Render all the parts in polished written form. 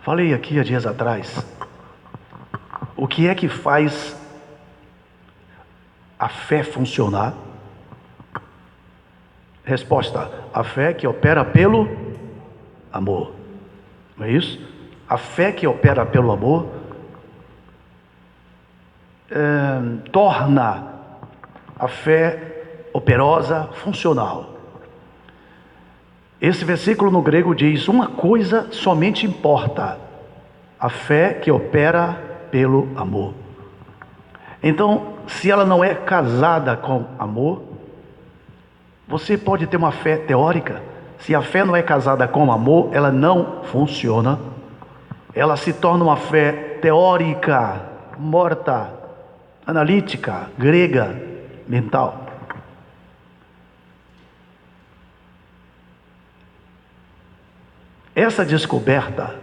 Falei aqui há dias atrás, o que é que faz a fé funcionar? Resposta: a fé que opera pelo amor. Não é isso? A fé que opera pelo amor torna a fé operosa, funcional. Esse versículo no grego diz: uma coisa somente importa, a fé que opera pelo amor. Então, se ela não é casada com amor, você pode ter uma fé teórica. Se a fé não é casada com amor, ela não funciona. Ela se torna uma fé teórica, morta, analítica, grega, mental. Essa descoberta,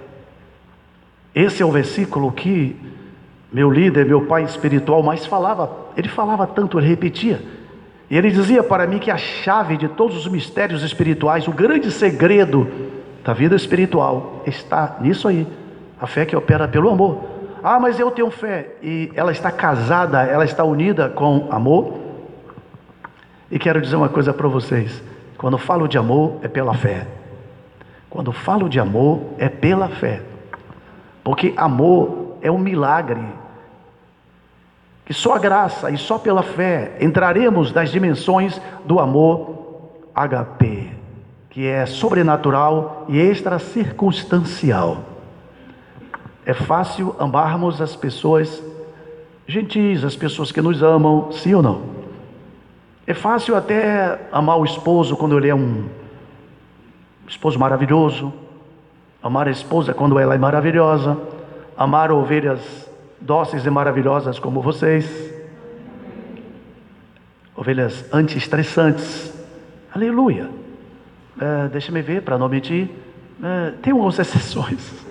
esse é o versículo que meu líder, meu pai espiritual mais falava. Ele falava tanto, ele repetia. E ele dizia para mim que a chave de todos os mistérios espirituais, o grande segredo da vida espiritual está nisso aí. A fé que opera pelo amor. Ah, mas eu tenho fé. E ela está casada, ela está unida com amor. E quero dizer uma coisa para vocês. Quando falo de amor, é pela fé. Quando falo de amor, é pela fé. Porque amor é um milagre. Que só a graça e só pela fé entraremos nas dimensões do amor HP, que é sobrenatural e extracircunstancial. É fácil amarmos as pessoas gentis, as pessoas que nos amam, sim ou não? É fácil até amar o esposo quando ele é um esposo maravilhoso, amar a esposa quando ela é maravilhosa, amar ovelhas dóceis e maravilhosas como vocês, ovelhas anti-estressantes, aleluia. Deixa-me ver, para não mentir, tem umas exceções.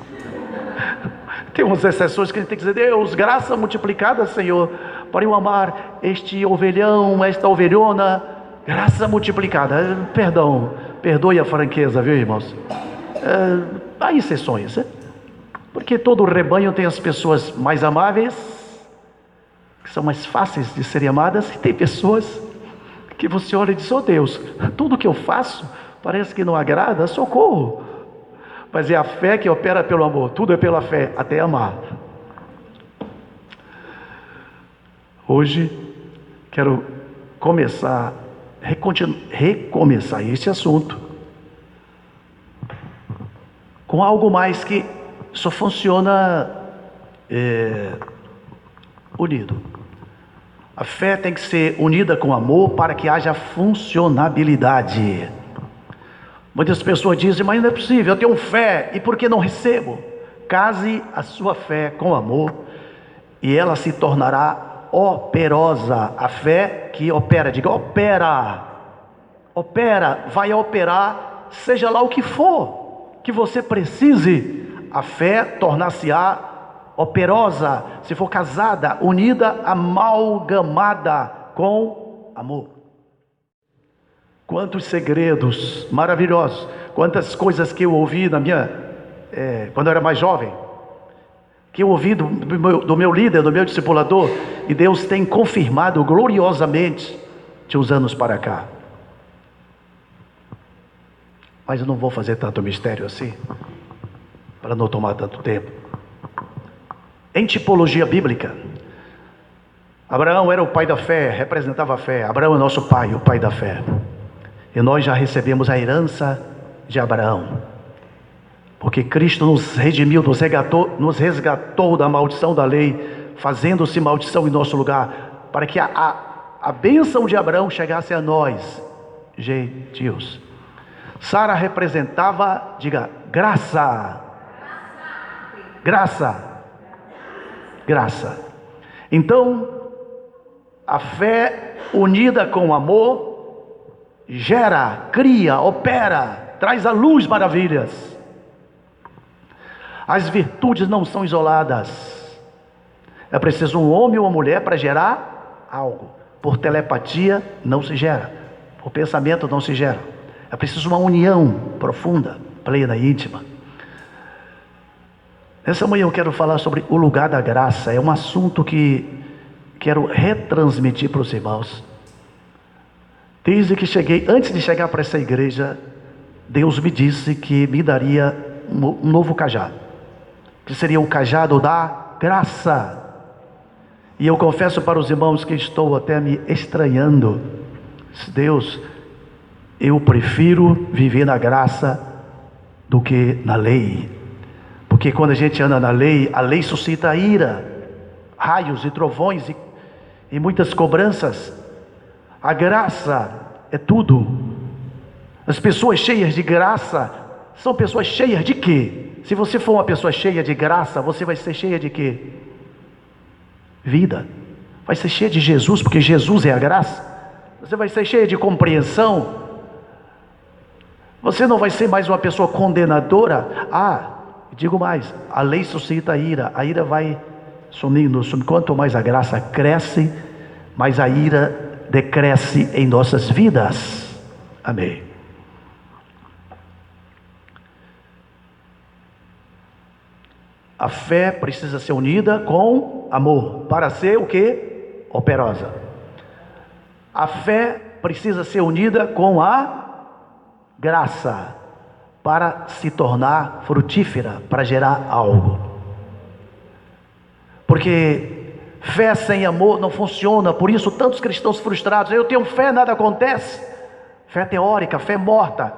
Tem umas exceções que a gente tem que dizer: Deus, graça multiplicada, Senhor, para eu amar este ovelhão, esta ovelhona, graça multiplicada. Perdão, perdoe a franqueza, viu, irmãos? Há exceções, porque todo rebanho tem as pessoas mais amáveis, que são mais fáceis de serem amadas, e tem pessoas que você olha e diz: oh Deus, tudo que eu faço parece que não agrada, socorro. Mas é a fé que opera pelo amor, tudo é pela fé, até amar. Hoje quero recomeçar este assunto com algo mais que só funciona unido. A fé tem que ser unida com amor para que haja funcionabilidade. Muitas pessoas dizem: mas não é possível, eu tenho fé, e por que não recebo? Case a sua fé com amor e ela se tornará operosa. A fé que opera, diga opera, vai operar, seja lá o que for que você precise. A fé tornar-se-á operosa, se for casada, unida, amalgamada com amor. Quantos segredos maravilhosos, quantas coisas que eu ouvi quando eu era mais jovem, que eu ouvi do meu líder, do meu discipulador, e Deus tem confirmado gloriosamente de uns anos para cá. Mas eu não vou fazer tanto mistério assim, para não tomar tanto tempo. Em tipologia bíblica, Abraão era o pai da fé, representava a fé. Abraão é nosso pai, o pai da fé. E nós já recebemos a herança de Abraão, porque Cristo nos redimiu, nos resgatou da maldição da lei, fazendo-se maldição em nosso lugar, para que a bênção de Abraão chegasse a nós, gentios. Sara representava, diga, graça. Então, a fé unida com o amor gera, cria, opera, traz à luz maravilhas. As virtudes não são isoladas. É preciso um homem ou uma mulher para gerar algo. Por telepatia não se gera, por pensamento não se gera. É preciso uma união profunda, plena e íntima. Nessa manhã eu quero falar sobre o lugar da graça. É um assunto que quero retransmitir para os irmãos. Desde que cheguei, antes de chegar para essa igreja, Deus me disse que me daria um novo cajado, que seria o cajado da graça. E eu confesso para os irmãos que estou até me estranhando. Deus, eu prefiro viver na graça do que na lei. Porque quando a gente anda na lei, a lei suscita ira, raios e trovões e muitas cobranças. A graça é tudo. As pessoas cheias de graça são pessoas cheias de quê? Se você for uma pessoa cheia de graça, você vai ser cheia de quê? Vida. Vai ser cheia de Jesus, porque Jesus é a graça. Você vai ser cheia de compreensão. Você não vai ser mais uma pessoa condenadora. Digo mais, a lei suscita a ira vai sumindo. Quanto mais a graça cresce, mais a ira decresce em nossas vidas. Amém. A fé precisa ser unida com amor, para ser o quê? Operosa. A fé precisa ser unida com a graça, para se tornar frutífera, para gerar algo. Porque fé sem amor não funciona. Por isso tantos cristãos frustrados. Eu tenho fé, nada acontece. Fé teórica, fé morta.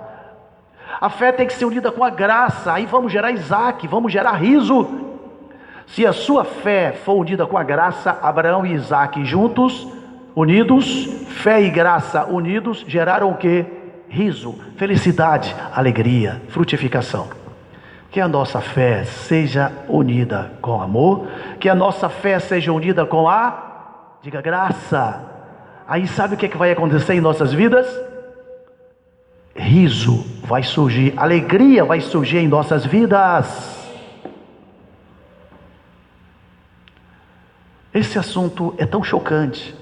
A fé tem que ser unida com a graça. Aí vamos gerar Isaac, vamos gerar riso. Se a sua fé for unida com a graça, Abraão e Isaac juntos, unidos, fé e graça unidos, geraram o quê? Riso, felicidade, alegria, frutificação. Que a nossa fé seja unida com amor, que a nossa fé seja unida com diga graça. Aí sabe o que vai acontecer em nossas vidas? Riso vai surgir, alegria vai surgir em nossas vidas. Esse assunto é tão chocante,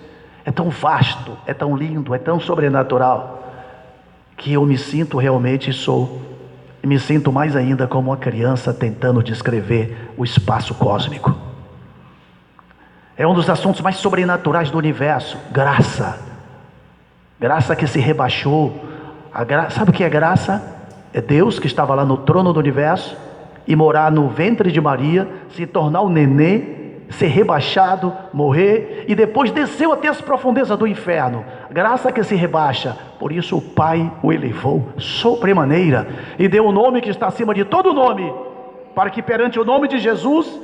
é tão vasto, é tão lindo, é tão sobrenatural, que eu me sinto realmente, me sinto mais ainda como uma criança tentando descrever o espaço cósmico. É um dos assuntos mais sobrenaturais do universo. Graça. Graça que se rebaixou. Sabe o que é graça? É Deus que estava lá no trono do universo e morar no ventre de Maria, se tornar um nenê, ser rebaixado, morrer e depois desceu até as profundezas do inferno. Graça que se rebaixa. Por isso o Pai o elevou sobremaneira e deu o nome que está acima de todo nome, para que perante o nome de Jesus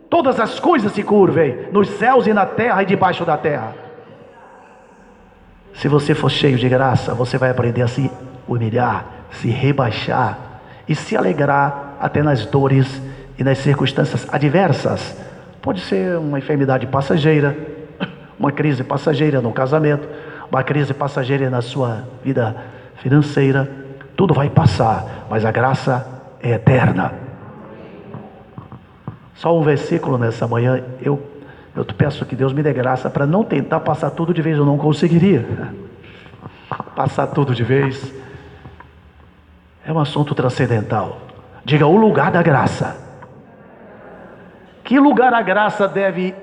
todas as coisas se curvem, nos céus e na terra e debaixo da terra. Se você for cheio de graça, você vai aprender a se humilhar, se rebaixar e se alegrar até nas dores e nas circunstâncias adversas. Pode ser uma enfermidade passageira, uma crise passageira no casamento, uma crise passageira na sua vida financeira. Tudo vai passar, mas a graça é eterna. Só um versículo nessa manhã. Eu peço que Deus me dê graça para não tentar passar tudo de vez. Eu não conseguiria passar tudo de vez. É um assunto transcendental. Diga, o lugar da graça. Que lugar a graça deve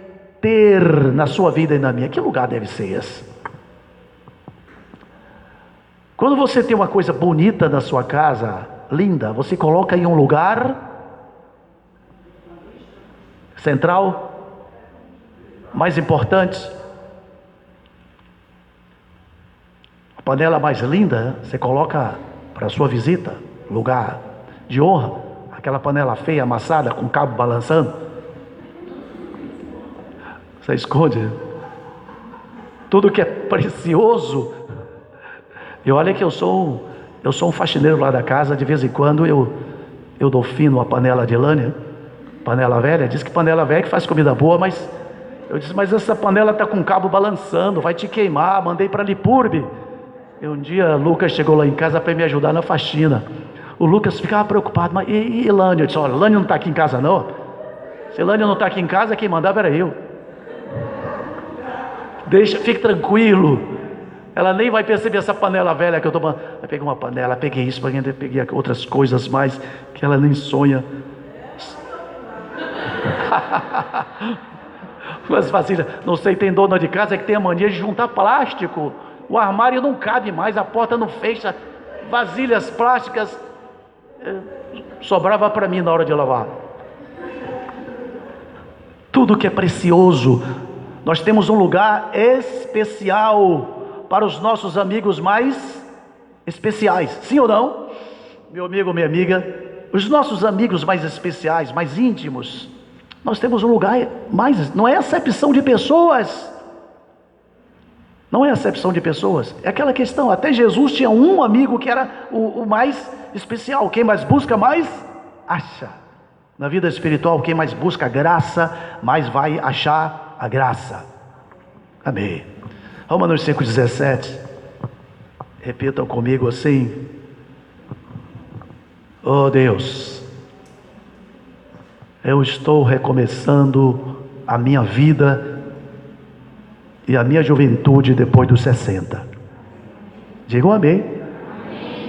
ter na sua vida e na minha? Que lugar deve ser esse? Quando você tem uma coisa bonita na sua casa, linda, você coloca em um lugar central, mais importante. A panela mais linda, você coloca para a sua visita, lugar de honra. Aquela panela feia, amassada, com o cabo balançando, você esconde. Tudo que é precioso. E olha que eu sou um faxineiro lá da casa. De vez em quando eu dou fim numa panela de lânia, panela velha. Diz que panela velha que faz comida boa, mas eu disse, mas essa panela está com o cabo balançando, vai te queimar. Mandei para Lipurbe. E um dia Lucas chegou lá em casa para me ajudar na faxina. O Lucas ficava preocupado, mas e Lânia? Eu disse, olha, Lânia não está aqui em casa não. Se Lânia não está aqui em casa, quem mandava era eu. Fique tranquilo, ela nem vai perceber essa panela velha que eu estou. Eu peguei uma panela, peguei isso, peguei outras coisas mais que ela nem sonha. As vasilhas, não sei, tem dona de casa que tem a mania de juntar plástico. O armário não cabe mais, a porta não fecha. Vasilhas plásticas, sobrava para mim na hora de lavar. Tudo que é precioso, nós temos um lugar especial para os nossos amigos mais especiais, sim ou não? Meu amigo, minha amiga, os nossos amigos mais especiais, mais íntimos, nós temos um lugar mais, não é acepção de pessoas, não é acepção de pessoas, é aquela questão, até Jesus tinha um amigo que era o mais especial, quem mais busca, mais acha. Na vida espiritual, quem mais busca a graça, mais vai achar a graça. Amém. Romanos 5,17. Repitam comigo assim. Oh Deus, eu estou recomeçando a minha vida e a minha juventude depois dos 60. Digam amém.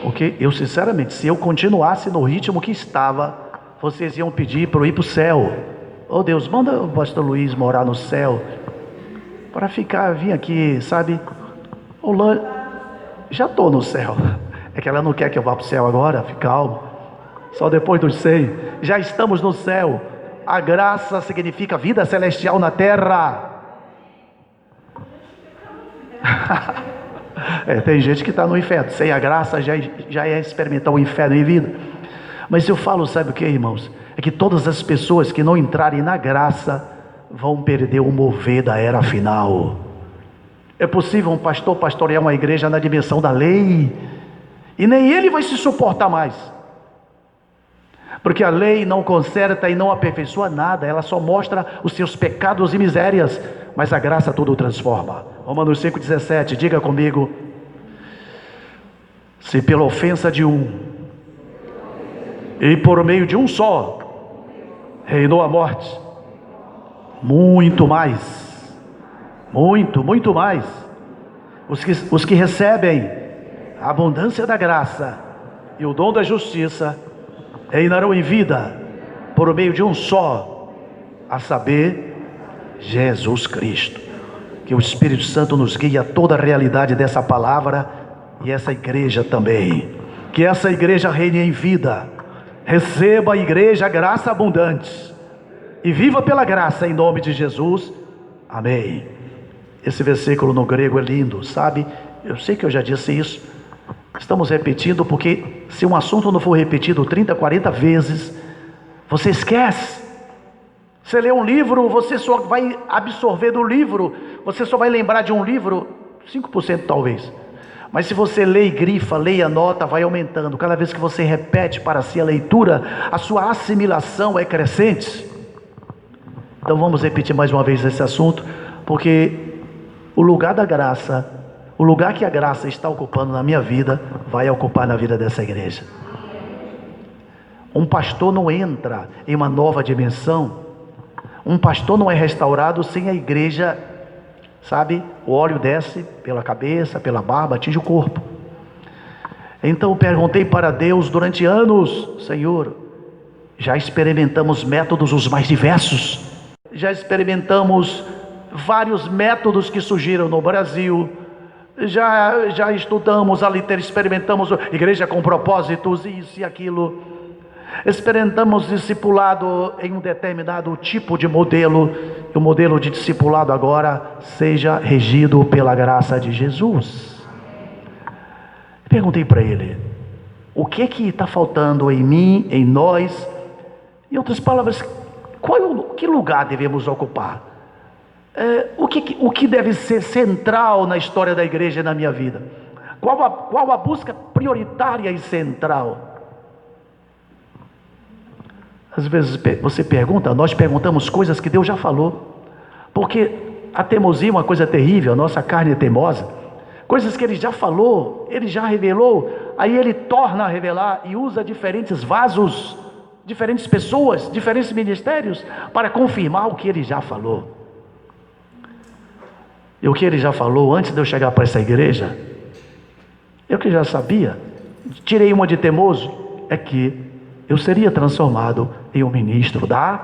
Porque eu sinceramente, se eu continuasse no ritmo que estava, vocês iam pedir para eu ir para o céu. Oh Deus, manda o pastor Luiz morar no céu, para vir aqui, sabe? Já estou no céu. É que ela não quer que eu vá para o céu agora, fica calmo. Só depois dos 100. Já estamos no céu. A graça significa vida celestial na terra. Tem gente que está no inferno. Sem a graça já é experimentar o inferno em vida. Mas eu falo, sabe o que, irmãos? É que todas as pessoas que não entrarem na graça vão perder o mover da era final. É possível um pastor pastorear uma igreja na dimensão da lei, e nem ele vai se suportar mais, porque a lei não conserta e não aperfeiçoa nada, ela só mostra os seus pecados e misérias, mas a graça tudo transforma. Romanos 5,17, diga comigo: se pela ofensa de um e por meio de um só reinou a morte, muito mais, muito mais, os que recebem a abundância da graça e o dom da justiça reinarão em vida por meio de um só, a saber, Jesus Cristo. Que o Espírito Santo nos guie a toda a realidade dessa palavra, e essa igreja também, que essa igreja reine em vida. Receba a igreja graça abundante e viva pela graça em nome de Jesus, amém. Esse versículo no grego é lindo, sabe? Eu sei que eu já disse isso, estamos repetindo porque se um assunto não for repetido 30, 40 vezes, você esquece. Você lê um livro, você só vai absorver do livro, você só vai lembrar de um livro 5% talvez. Mas se você lê e grifa, lê e anota, vai aumentando. Cada vez que você repete para si a leitura, a sua assimilação é crescente. Então vamos repetir mais uma vez esse assunto, porque o lugar da graça, o lugar que a graça está ocupando na minha vida, vai ocupar na vida dessa igreja. Um pastor não entra em uma nova dimensão, um pastor não é restaurado sem a igreja, sabe? O óleo desce pela cabeça, pela barba, atinge o corpo. Então eu perguntei para Deus durante anos: Senhor, já experimentamos métodos os mais diversos, já experimentamos vários métodos que surgiram no Brasil, já estudamos, experimentamos igreja com propósitos, isso e aquilo, experimentamos discipulado em um determinado tipo de modelo. O modelo de discipulado agora seja regido pela graça de Jesus. Perguntei para ele: o que está faltando em mim, em nós? Em outras palavras, que lugar devemos ocupar? O que deve ser central na história da igreja e na minha vida? Qual a busca prioritária e central? Às vezes você pergunta, nós perguntamos coisas que Deus já falou, porque a teimosia é uma coisa terrível, a nossa carne é teimosa. Coisas que Ele já falou, Ele já revelou, aí Ele torna a revelar e usa diferentes vasos, diferentes pessoas, diferentes ministérios para confirmar o que Ele já falou. E o que Ele já falou antes de eu chegar para essa igreja, eu que já sabia, tirei uma de teimoso, é que eu seria transformado em um ministro da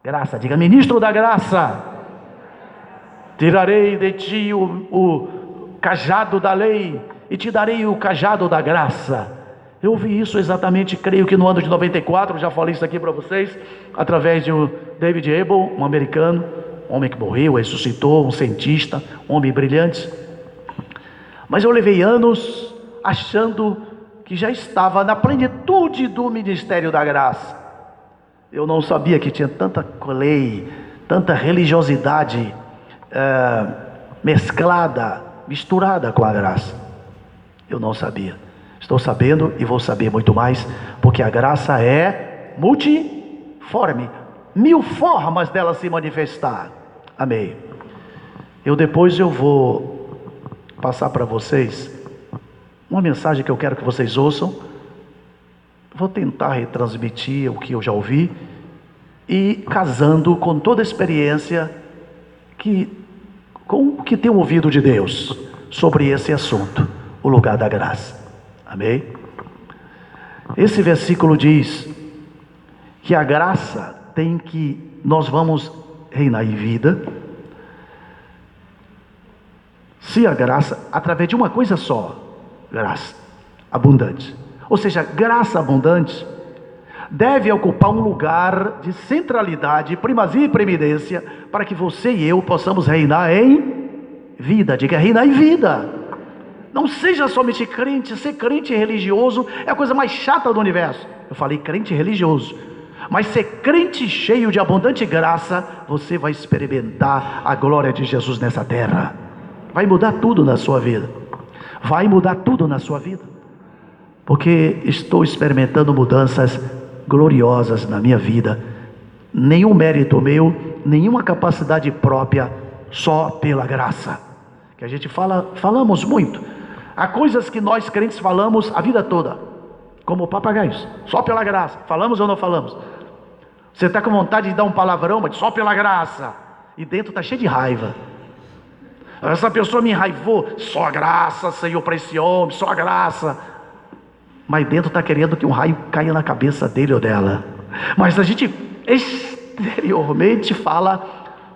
Graça, diga ministro da graça. Tirarei de ti o cajado da lei e te darei o cajado da graça. Eu ouvi isso exatamente, creio que no ano de 94, já falei isso aqui para vocês, através de David Abel, um americano, um homem que morreu, ressuscitou, um cientista, um homem brilhante. Mas eu levei anos achando que já estava na plenitude do ministério da graça. Eu não sabia que tinha tanta lei, tanta religiosidade mesclada, misturada com a graça. Eu não sabia. Estou sabendo e vou saber muito mais, porque a graça é multiforme, 1000 formas dela se manifestar. Amém. Depois eu vou passar para vocês uma mensagem que eu quero que vocês ouçam. Vou tentar retransmitir o que eu já ouvi e casando com toda a experiência com o que tenho ouvido de Deus sobre esse assunto, o lugar da graça. Amém? Esse versículo diz que a graça nós vamos reinar em vida, se a graça, através de uma coisa só, graça abundante. Ou seja, graça abundante deve ocupar um lugar de centralidade, primazia e preeminência, para que você e eu possamos reinar em vida. Diga, reinar em vida. Não seja somente crente. Ser crente religioso é a coisa mais chata do universo. Eu falei crente religioso, mas ser crente cheio de abundante graça, você vai experimentar a glória de Jesus nessa terra. Vai mudar tudo na sua vida. Vai mudar tudo na sua vida, porque estou experimentando mudanças gloriosas na minha vida. Nenhum mérito meu, nenhuma capacidade própria, só pela graça. Que a gente falamos muito. Há coisas que nós crentes falamos a vida toda, como papagaios, só pela graça. Falamos ou não falamos? Você está com vontade de dar um palavrão, mas só pela graça, e dentro está cheio de raiva. Essa pessoa me enraivou, só a graça, Senhor, para esse homem, só a graça. Mas dentro está querendo que um raio caia na cabeça dele ou dela. Mas a gente exteriormente fala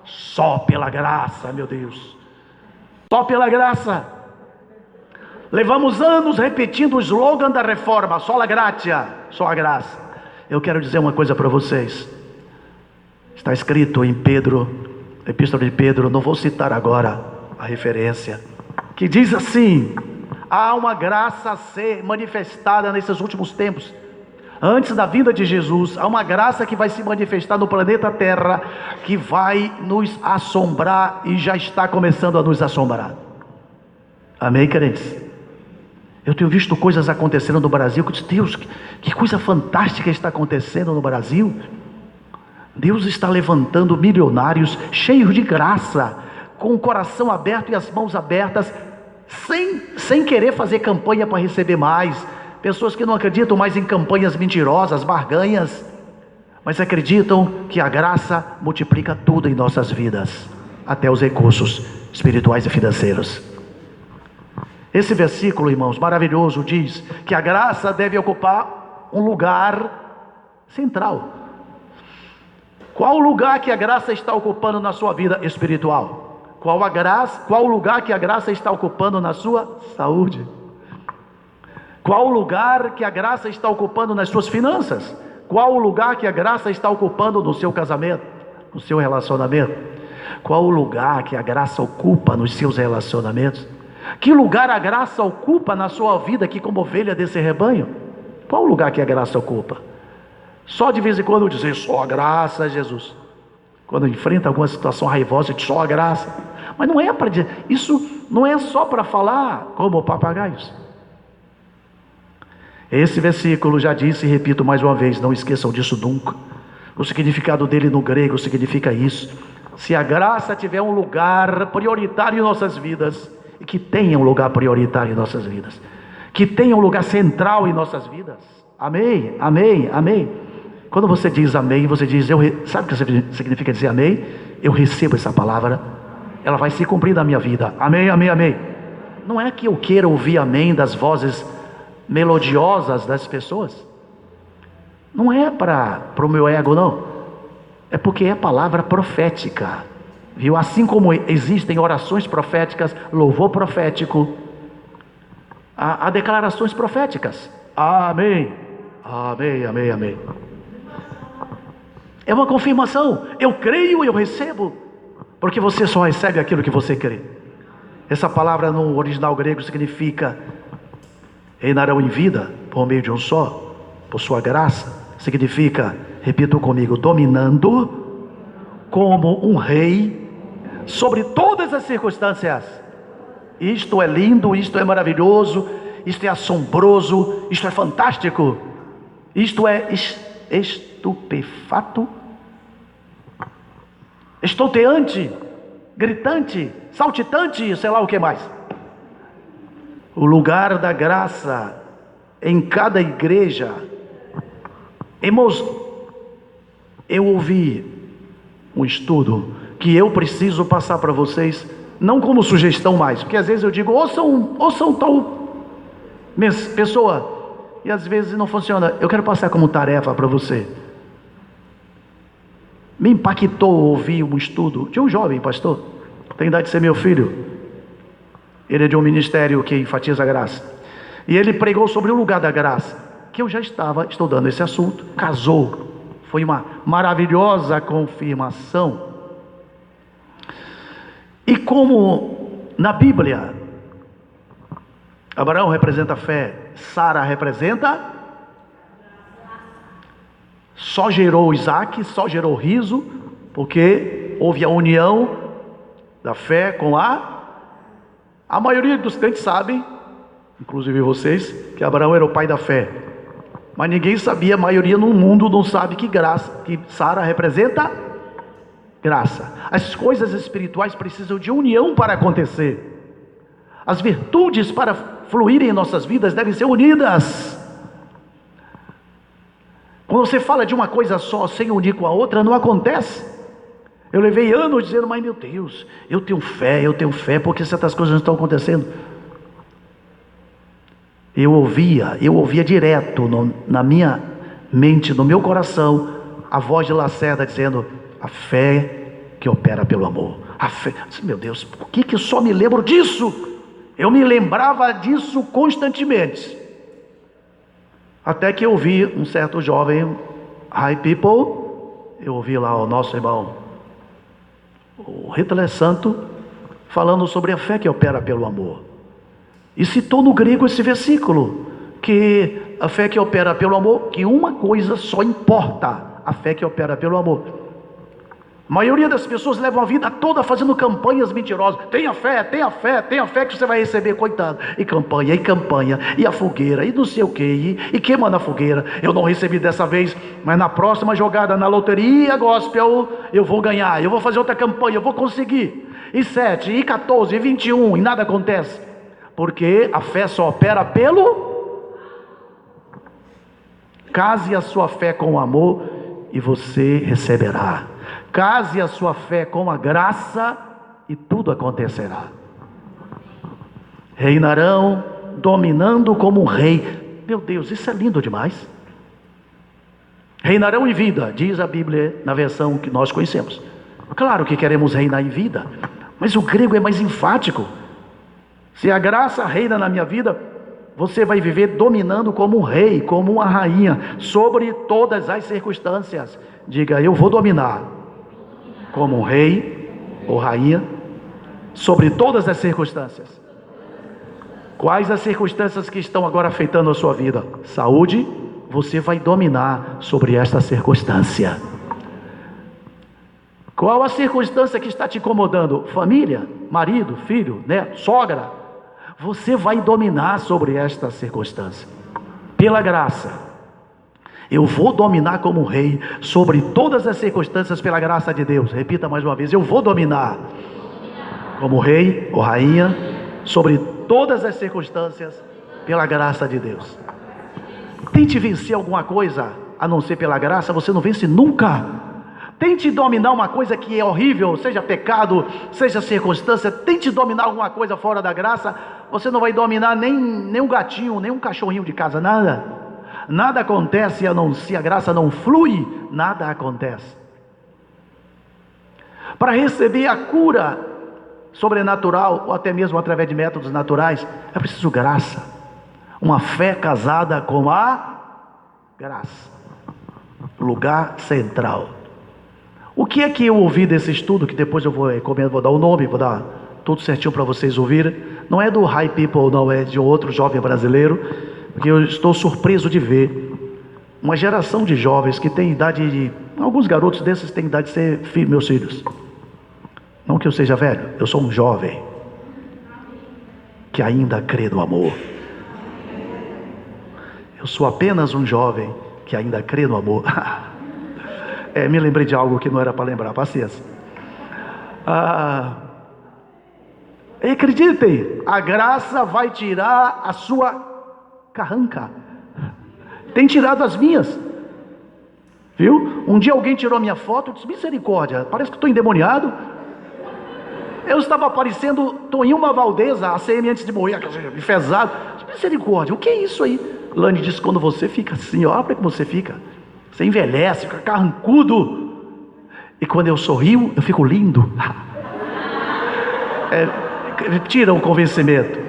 só pela graça, meu Deus, só pela graça. Levamos anos repetindo o slogan da reforma, sola gratia, só a graça. Eu quero dizer uma coisa para vocês. Está escrito em Pedro, Epístola de Pedro, não vou citar agora a referência, que diz assim: há uma graça a ser manifestada nesses últimos tempos. Antes da vinda de Jesus, há uma graça que vai se manifestar no planeta Terra, que vai nos assombrar e já está começando a nos assombrar. Amém, crentes? Eu tenho visto coisas acontecendo no Brasil, que eu disse, Deus, que coisa fantástica está acontecendo no Brasil. Deus está levantando milionários cheios de graça, com o coração aberto e as mãos abertas, sem querer fazer campanha para receber mais. Pessoas que não acreditam mais em campanhas mentirosas, barganhas, mas acreditam que a graça multiplica tudo em nossas vidas, até os recursos espirituais e financeiros. Esse versículo, irmãos, maravilhoso, diz que a graça deve ocupar um lugar central. Qual o lugar que a graça está ocupando na sua vida espiritual? Qual o lugar que a graça está ocupando na sua saúde? Qual o lugar que a graça está ocupando nas suas finanças? Qual o lugar que a graça está ocupando no seu casamento, no seu relacionamento? Qual o lugar que a graça ocupa nos seus relacionamentos? Que lugar a graça ocupa na sua vida aqui como ovelha desse rebanho? Qual o lugar que a graça ocupa? Só de vez em quando eu dizer só a graça, Jesus. Quando enfrenta alguma situação raivosa, diz só a graça. Mas não é para dizer, isso não é só para falar como papagaios. Esse versículo já disse e repito mais uma vez, não esqueçam disso nunca. O significado dele no grego significa isso: se a graça tiver um lugar prioritário em nossas vidas, e que tenha um lugar prioritário em nossas vidas, que tenha um lugar central em nossas vidas. Amém, amém, amém. Quando você diz amém, você diz, sabe o que significa dizer amém? Eu recebo essa palavra, ela vai se cumprir na minha vida. Amém, amém, amém. Não é que eu queira ouvir amém das vozes melodiosas das pessoas, não é para o meu ego, não. É porque é palavra profética, viu? Assim como existem orações proféticas, louvor profético, há declarações proféticas. Amém, amém, amém, amém. É uma confirmação. Eu creio, eu recebo, porque você só recebe aquilo que você crê. Essa palavra no original grego significa: reinarão em vida por meio de um só, por sua graça. Significa, repito comigo, dominando como um rei sobre todas as circunstâncias. Isto é lindo, isto é maravilhoso, isto é assombroso, isto é fantástico, isto é estupefato, estonteante, gritante, saltitante, sei lá o que mais. O lugar da graça em cada igreja. Irmãos, eu ouvi um estudo que eu preciso passar para vocês, não como sugestão mais, porque às vezes eu digo, ouçam tal pessoa, e às vezes não funciona. Eu quero passar como tarefa para você. Me impactou ouvir um estudo de um jovem pastor, tem idade de ser meu filho. Ele é de um ministério que enfatiza a graça, e ele pregou sobre o lugar da graça, que eu já estava estudando esse assunto. Casou, foi uma maravilhosa confirmação. E como na Bíblia Abraão representa fé, Sara representa, só gerou Isaac, só gerou riso, porque houve a união da fé com a maioria dos crentes sabem, inclusive vocês, que Abraão era o pai da fé, mas ninguém sabia, a maioria no mundo não sabe que Sara representa graça. As coisas espirituais precisam de união para acontecer. As virtudes para fluírem em nossas vidas devem ser unidas. Quando você fala de uma coisa só sem unir com a outra, não acontece. Eu levei anos dizendo, mas meu Deus, eu tenho fé, porque certas coisas não estão acontecendo. Eu ouvia direto na minha mente, no meu coração, a voz de Lacerda dizendo: a fé que opera pelo amor. A fé, meu Deus, por que eu só me lembro disso? Eu me lembrava disso constantemente, até que eu vi um certo jovem, High People, eu ouvi lá o nosso irmão, o Hitler Santo, falando sobre a fé que opera pelo amor, e citou no grego esse versículo, que a fé que opera pelo amor, que uma coisa só importa, a fé que opera pelo amor. A maioria das pessoas levam a vida toda fazendo campanhas mentirosas. Tenha fé que você vai receber, coitado. E campanha, e a fogueira, e não sei o que, e queima na fogueira. Eu não recebi dessa vez, mas na próxima jogada na loteria gospel, eu vou ganhar, eu vou fazer outra campanha, eu vou conseguir. E 7, e 14, e 21, e nada acontece. Porque a fé só opera pelo... Case a sua fé com o amor e você receberá. Case a sua fé com a graça e tudo acontecerá. Reinarão dominando como um rei. Meu Deus, isso é lindo demais. Reinarão em vida, diz a Bíblia na versão que nós conhecemos. Claro que queremos reinar em vida, mas o grego é mais enfático. Se a graça reina na minha vida, você vai viver dominando como um rei, como uma rainha, sobre todas as circunstâncias. Diga, eu vou dominar como um rei ou rainha sobre todas as circunstâncias. Quais as circunstâncias que estão agora afetando a sua vida? Saúde, você vai dominar sobre esta circunstância. Qual a circunstância que está te incomodando? Família, marido, filho, neto, sogra. Você vai dominar sobre esta circunstância. Pela graça. Eu vou dominar como rei sobre todas as circunstâncias pela graça de Deus. Repita mais uma vez, eu vou dominar como rei ou rainha sobre todas as circunstâncias pela graça de Deus. Tente vencer alguma coisa a não ser pela graça, você não vence nunca. Tente dominar uma coisa que é horrível, seja pecado, seja circunstância. Tente dominar alguma coisa fora da graça, você não vai dominar nem um gatinho, nem um cachorrinho de casa, nada. Nada acontece se a graça não flui, nada acontece. Para receber a cura sobrenatural, ou até mesmo através de métodos naturais, é preciso graça. Uma fé casada com a graça. Lugar central. O que é que eu ouvi desse estudo, que depois eu vou dar o nome, vou dar tudo certinho para vocês ouvirem. Não é do High People, não, é de outro jovem brasileiro, porque eu estou surpreso de ver uma geração de jovens que tem idade de... Alguns garotos desses têm idade de ser meus filhos. Não que eu seja velho, eu sou um jovem que ainda crê no amor. Eu sou apenas um jovem que ainda crê no amor. Me lembrei de algo que não era para lembrar, paciência. Acreditem, a graça vai tirar a sua carranca. Tem tirado as minhas. Viu? Um dia alguém tirou a minha foto, eu disse, misericórdia, parece que estou endemoniado. Eu estava parecendo Toinho Valdeza, ACM antes de morrer, enfesado. Misericórdia, o que é isso aí? Lani disse, quando você fica assim, olha como você fica. Você envelhece, fica carrancudo. E quando eu sorrio, eu fico lindo. Tira o convencimento.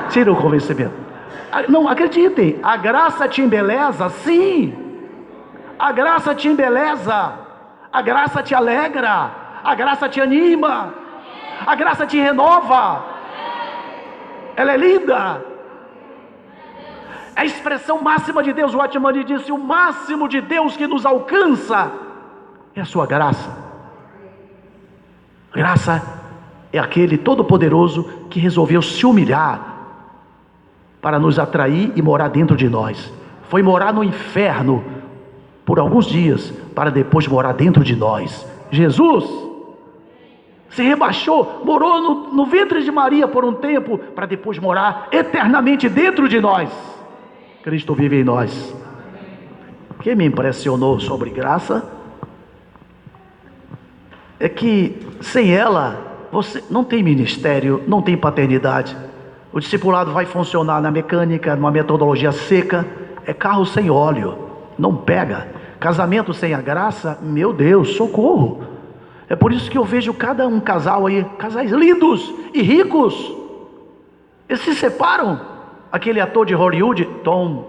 Tira o convencimento. Não, acreditem, a graça te embeleza, sim. A graça te embeleza. A graça te alegra. A graça te anima. A graça te renova. Ela é linda. É a expressão máxima de Deus. O Watchman disse, o máximo de Deus que nos alcança é a sua graça. Graça é aquele todo-poderoso que resolveu se humilhar para nos atrair e morar dentro de nós. Foi morar no inferno por alguns dias para depois morar dentro de nós. Jesus se rebaixou, morou no ventre de Maria por um tempo para depois morar eternamente dentro de nós. Cristo vive em nós. O que me impressionou sobre graça é que sem ela você não tem ministério, não tem paternidade. O discipulado vai funcionar na mecânica, numa metodologia seca. É carro sem óleo, não pega. Casamento sem a graça, meu Deus, socorro. É por isso que eu vejo cada um casal aí, casais lindos e ricos, eles se separam. Aquele ator de Hollywood, Tom,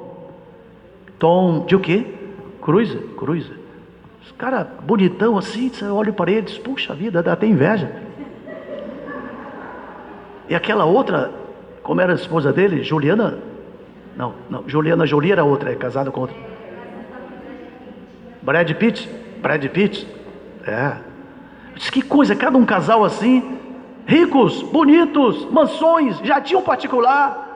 de o quê? Cruise. Esse cara bonitão assim, você olha para ele e diz, puxa vida, dá até inveja. E aquela outra, como era a esposa dele, Juliana? Não, Juliana Jolie era outra, é casada com outra. Brad Pitt. Diz, que coisa, cada um casal assim, ricos, bonitos, mansões, jatinho particular.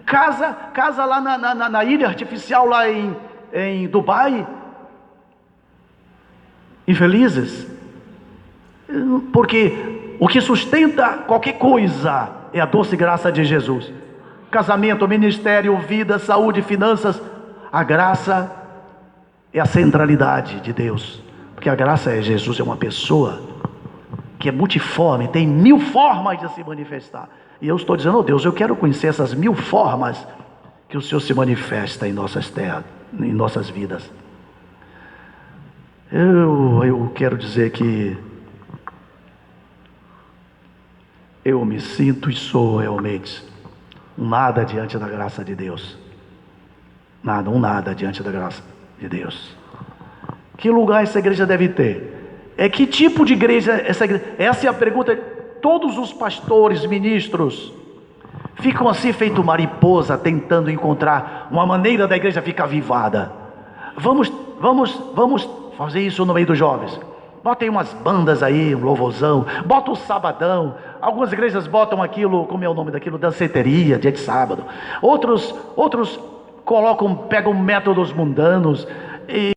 Casa lá na ilha artificial lá em Dubai. Infelizes. Porque o que sustenta qualquer coisa é a doce graça de Jesus. Casamento, ministério, vida, saúde, finanças. A graça é a centralidade de Deus. Porque a graça é Jesus, é uma pessoa que é multiforme, tem 1000 formas de se manifestar. E eu estou dizendo, Deus, eu quero conhecer essas 1000 formas que o Senhor se manifesta em nossas terras, em nossas vidas. Eu quero dizer que eu me sinto e sou realmente um nada diante da graça de Deus. Um nada diante da graça de Deus. Que lugar essa igreja deve ter? Que tipo de igreja essa igreja? Essa é a pergunta. Todos os pastores, ministros ficam assim feito mariposa, tentando encontrar uma maneira da igreja ficar avivada. Vamos fazer isso no meio dos jovens. Botem umas bandas aí, um louvorzão, bota o sabadão. Algumas igrejas botam aquilo, como é o nome daquilo, danceteria, dia de sábado. Outros pegam métodos mundanos. E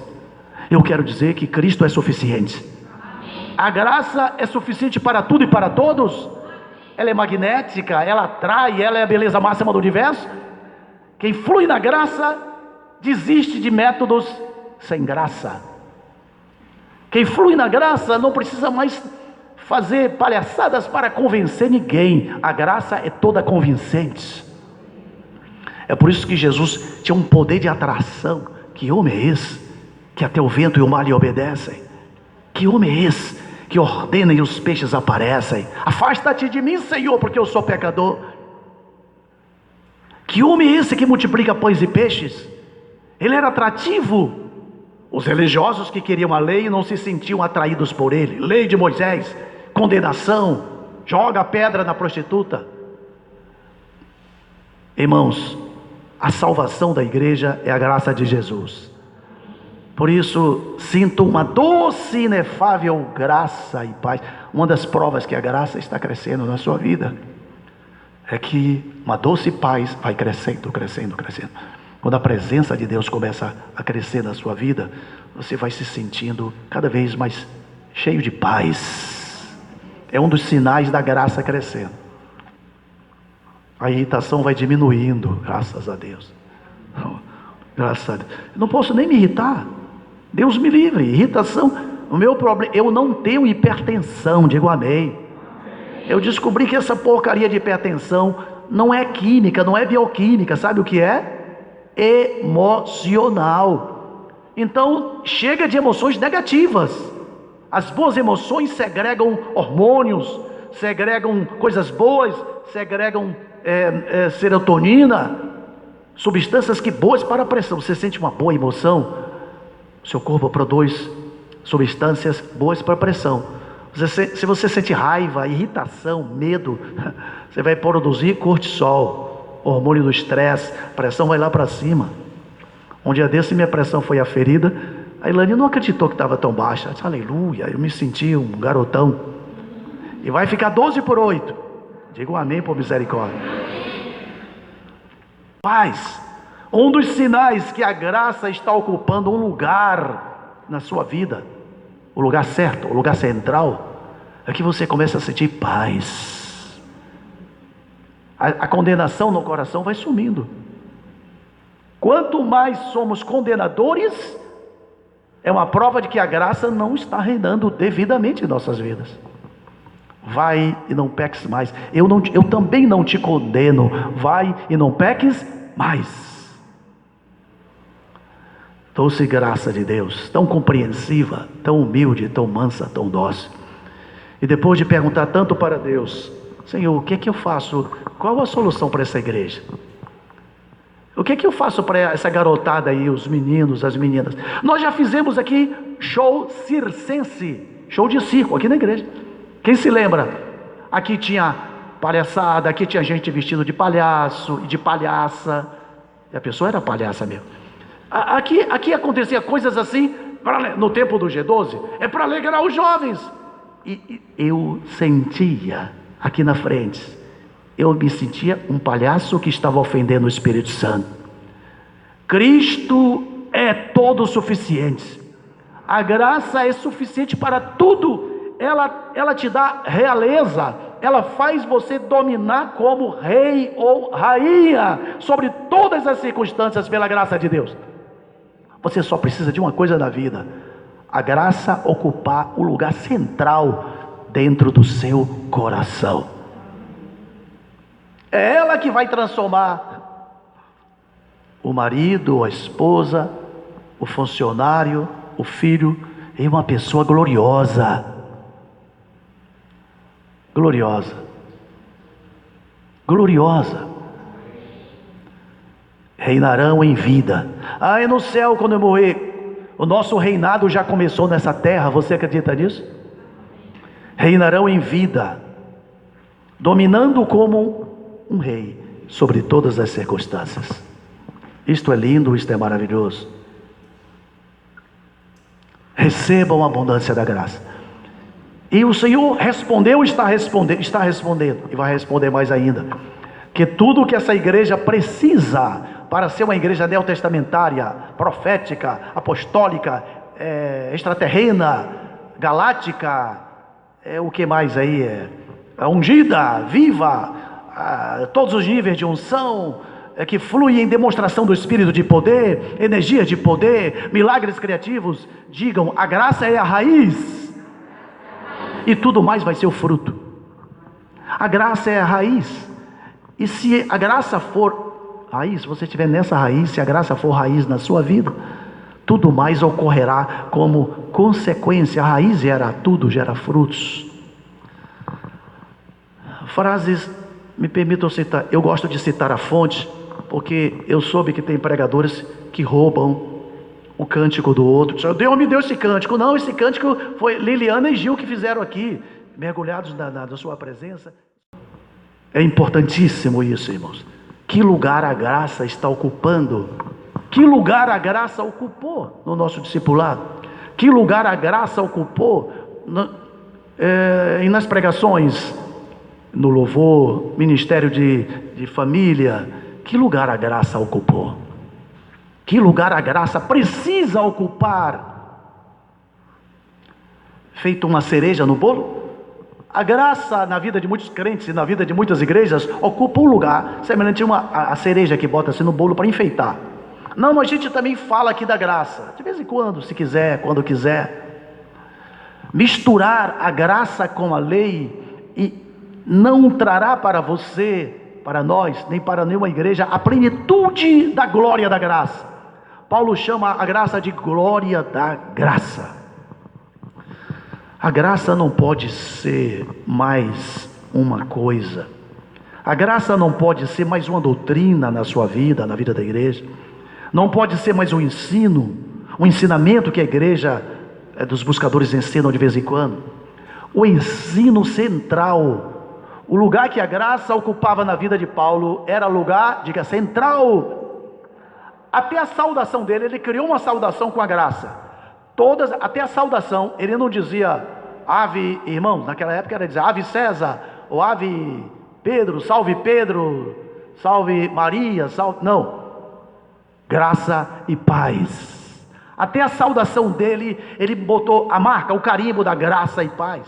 eu quero dizer que Cristo é suficiente. A graça é suficiente para tudo e para todos. Ela é magnética, ela atrai, ela é a beleza máxima do universo. Quem flui na graça desiste de métodos sem graça. Quem flui na graça não precisa mais fazer palhaçadas para convencer ninguém. A graça é toda convincente. É por isso que Jesus tinha um poder de atração. Que homem é esse? Que até o vento e o mar lhe obedecem. Que homem é esse que ordena e os peixes aparecem? Afasta-te de mim, Senhor, porque eu sou pecador. Que homem é esse que multiplica pães e peixes? Ele era atrativo. Os religiosos que queriam a lei não se sentiam atraídos por ele. Lei de Moisés, condenação, joga a pedra na prostituta. Irmãos, a salvação da igreja é a graça de Jesus. Por isso, sinto uma doce, inefável graça e paz. Uma das provas que a graça está crescendo na sua vida é que uma doce paz vai crescendo, crescendo, crescendo. Quando a presença de Deus começa a crescer na sua vida, você vai se sentindo cada vez mais cheio de paz. É um dos sinais da graça crescendo. A irritação vai diminuindo, graças a Deus. Graças a Deus. Eu não posso nem me irritar. Deus me livre. Irritação, o meu problema, eu não tenho hipertensão, digo amém. Eu descobri que essa porcaria de hipertensão não é química, não é bioquímica, sabe o que é? Emocional. Então, chega de emoções negativas. As boas emoções segregam hormônios, segregam coisas boas, segregam serotonina, substâncias que boas para a pressão. Você sente uma boa emoção, seu corpo produz substâncias boas para a pressão. Se você sente raiva, irritação, medo, você vai produzir cortisol, hormônio do estresse, a pressão vai lá para cima. Um dia desse minha pressão foi aferida, a Ilane não acreditou que estava tão baixa. Disse, aleluia, eu me senti um garotão. E vai ficar 12/8. Diga um amém por misericórdia. Paz. Um dos sinais que a graça está ocupando um lugar na sua vida, o lugar certo, o lugar central, é que você começa a sentir paz. A condenação no coração vai sumindo. Quanto mais somos condenadores, é uma prova de que a graça não está reinando devidamente em nossas vidas. Vai e não peques mais. Eu também não te condeno. Vai e não peques mais. Doce graça de Deus, tão compreensiva, tão humilde, tão mansa, tão dócil. E depois de perguntar tanto para Deus, Senhor, o que é que eu faço? Qual a solução para essa igreja? O que é que eu faço para essa garotada aí, os meninos, as meninas? Nós já fizemos aqui show circense, show de circo aqui na igreja. Quem se lembra? Aqui tinha palhaçada, aqui tinha gente vestido de palhaço e de palhaça. E a pessoa era palhaça mesmo. Aqui acontecia coisas assim, no tempo do G12, é para alegrar os jovens. E eu sentia aqui na frente, eu me sentia um palhaço que estava ofendendo o Espírito Santo. Cristo é todo suficiente. A graça é suficiente para tudo. Ela te dá realeza. Ela faz você dominar como rei ou rainha sobre todas as circunstâncias pela graça de Deus. Você só precisa de uma coisa na vida: a graça ocupar o lugar central dentro do seu coração. É ela que vai transformar o marido, a esposa, o funcionário, o filho em uma pessoa gloriosa. Gloriosa. Gloriosa. Reinarão em vida. E no céu, quando eu morrer, o nosso reinado já começou nessa terra. Você acredita nisso? Reinarão em vida, dominando como um rei sobre todas as circunstâncias. Isto é lindo, isto é maravilhoso. Recebam a abundância da graça. E o Senhor respondeu, está respondendo e vai responder mais ainda. Que tudo o que essa igreja precisa para ser uma igreja neotestamentária, profética, apostólica, extraterrena, galáctica, o que mais aí? Ungida, viva, todos os níveis de unção, que flui em demonstração do Espírito de poder, energia de poder, milagres criativos. Digam, a graça é a raiz, e tudo mais vai ser o fruto. A graça é a raiz. E se a graça for raiz, se você estiver nessa raiz, se a graça for raiz na sua vida, Tudo mais ocorrerá como consequência. A raiz gera tudo, gera frutos. Frases, me permitam citar, eu gosto de citar a fonte, porque eu soube que tem pregadores que roubam o cântico do outro. Deus me deu esse cântico. Não, esse cântico foi Liliana e Gil que fizeram aqui, mergulhados na sua presença. É importantíssimo isso, irmãos. Que lugar a graça está ocupando? Que lugar a graça ocupou no nosso discipulado? Que lugar a graça ocupou nas pregações, no louvor, ministério de família? Que lugar a graça ocupou? Que lugar a graça precisa ocupar? Feito uma cereja no bolo? A graça na vida de muitos crentes e na vida de muitas igrejas ocupa um lugar semelhante a cereja que bota-se no bolo para enfeitar. Não, a gente também fala aqui da graça, de vez em quando, se quiser, quando quiser. Misturar a graça com a lei não trará para você, para nós, nem para nenhuma igreja, a plenitude da glória da graça. Paulo chama a graça de glória da graça. A graça não pode ser mais uma coisa. A graça não pode ser mais uma doutrina na sua vida, na vida da igreja. Não pode ser mais um ensino, um ensinamento que a igreja dos buscadores ensinam de vez em quando. O ensino central, o lugar que a graça ocupava na vida de Paulo, era lugar, diga, central. Até a saudação dele, ele criou uma saudação com a graça. Até a saudação, ele não dizia ave, irmãos, naquela época era dizer ave César, ou ave Pedro, salve Maria, não, graça e paz. Até a saudação dele, ele botou a marca, o carimbo da graça e paz.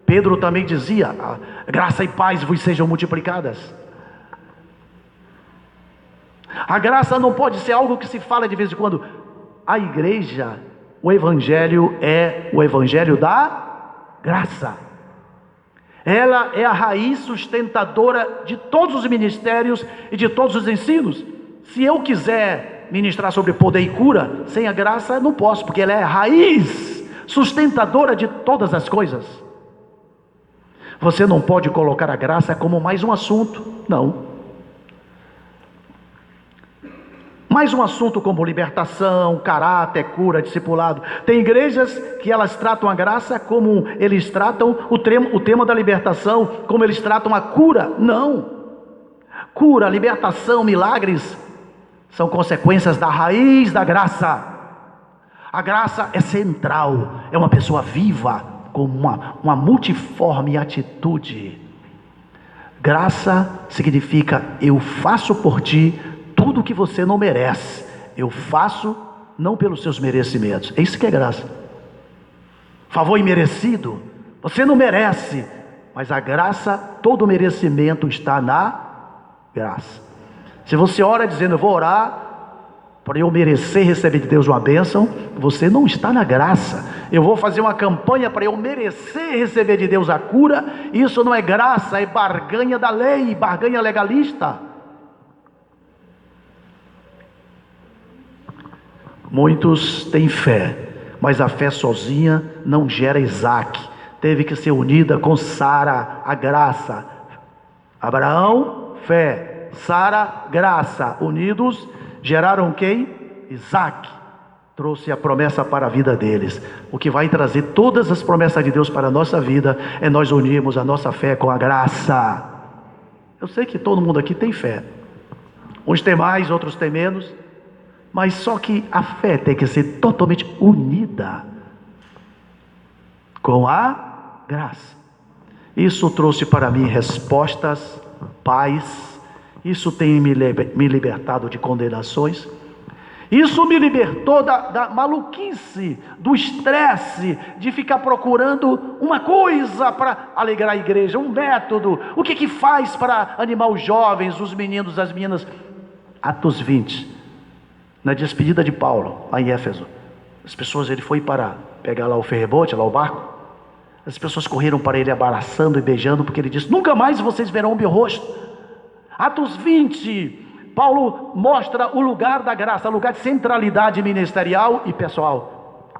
Pedro também dizia, graça e paz vos sejam multiplicadas. A graça não pode ser algo que se fala de vez em quando. A igreja, o evangelho é o evangelho da graça. Ela é a raiz sustentadora de todos os ministérios e de todos os ensinos. Se eu quiser ministrar sobre poder e cura, sem a graça não posso, porque ela é a raiz sustentadora de todas as coisas. Você não pode colocar a graça como mais um assunto, não. Mais um assunto como libertação, caráter, cura, discipulado. Tem igrejas que elas tratam a graça como eles tratam o tema da libertação, como eles tratam a cura. Não. Cura, libertação, milagres são consequências da raiz da graça. A graça é central, é uma pessoa viva, com uma multiforme atitude. Graça significa eu faço por ti tudo que você não merece. Eu faço não pelos seus merecimentos. É isso que é graça. Favor imerecido, você não merece, mas a graça, todo o merecimento está na graça. Se você ora dizendo eu vou orar para eu merecer receber de Deus uma bênção, você não está na graça. Eu vou fazer uma campanha para eu merecer receber de Deus a cura. Isso não é graça, é barganha da lei, barganha legalista. Muitos têm fé, mas a fé sozinha não gera Isaac. Teve que ser unida com Sara, a graça. Abraão, fé. Sara, graça. Unidos, geraram quem? Isaac. Trouxe a promessa para a vida deles. O que vai trazer todas as promessas de Deus para a nossa vida é nós unirmos a nossa fé com a graça. Eu sei que todo mundo aqui tem fé. Uns têm mais, outros têm menos. Mas só que a fé tem que ser totalmente unida com a graça. Isso trouxe para mim respostas, paz. Isso tem me libertado de condenações. Isso me libertou da maluquice, do estresse de ficar procurando uma coisa para alegrar a igreja, um método. O que faz para animar os jovens, os meninos, as meninas? Atos 20. Na despedida de Paulo, lá em Éfeso, as pessoas, ele foi para pegar lá o ferrebote, lá o barco. As pessoas correram para ele abraçando e beijando, porque ele disse: nunca mais vocês verão o meu rosto. Atos 20, Paulo mostra o lugar da graça, o lugar de centralidade ministerial e pessoal.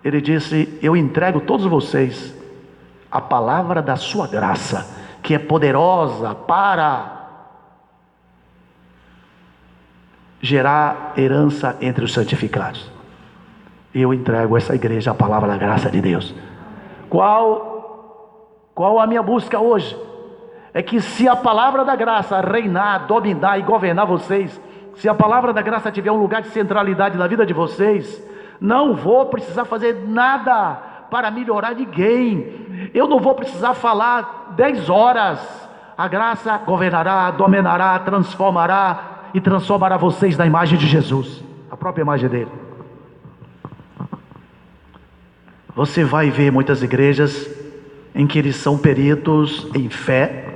Ele disse: eu entrego todos vocês a palavra da sua graça, que é poderosa para gerar herança entre os santificados. Eu entrego essa igreja a palavra da graça de Deus. Qual a minha busca hoje? É que se a palavra da graça reinar, dominar e governar vocês, se a palavra da graça tiver um lugar de centralidade na vida de vocês, não vou precisar fazer nada para melhorar ninguém. Eu não vou precisar falar 10 horas. A graça governará, dominará, transformará e transformará vocês na imagem de Jesus, a própria imagem dele. Você vai ver muitas igrejas em que eles são peritos em fé.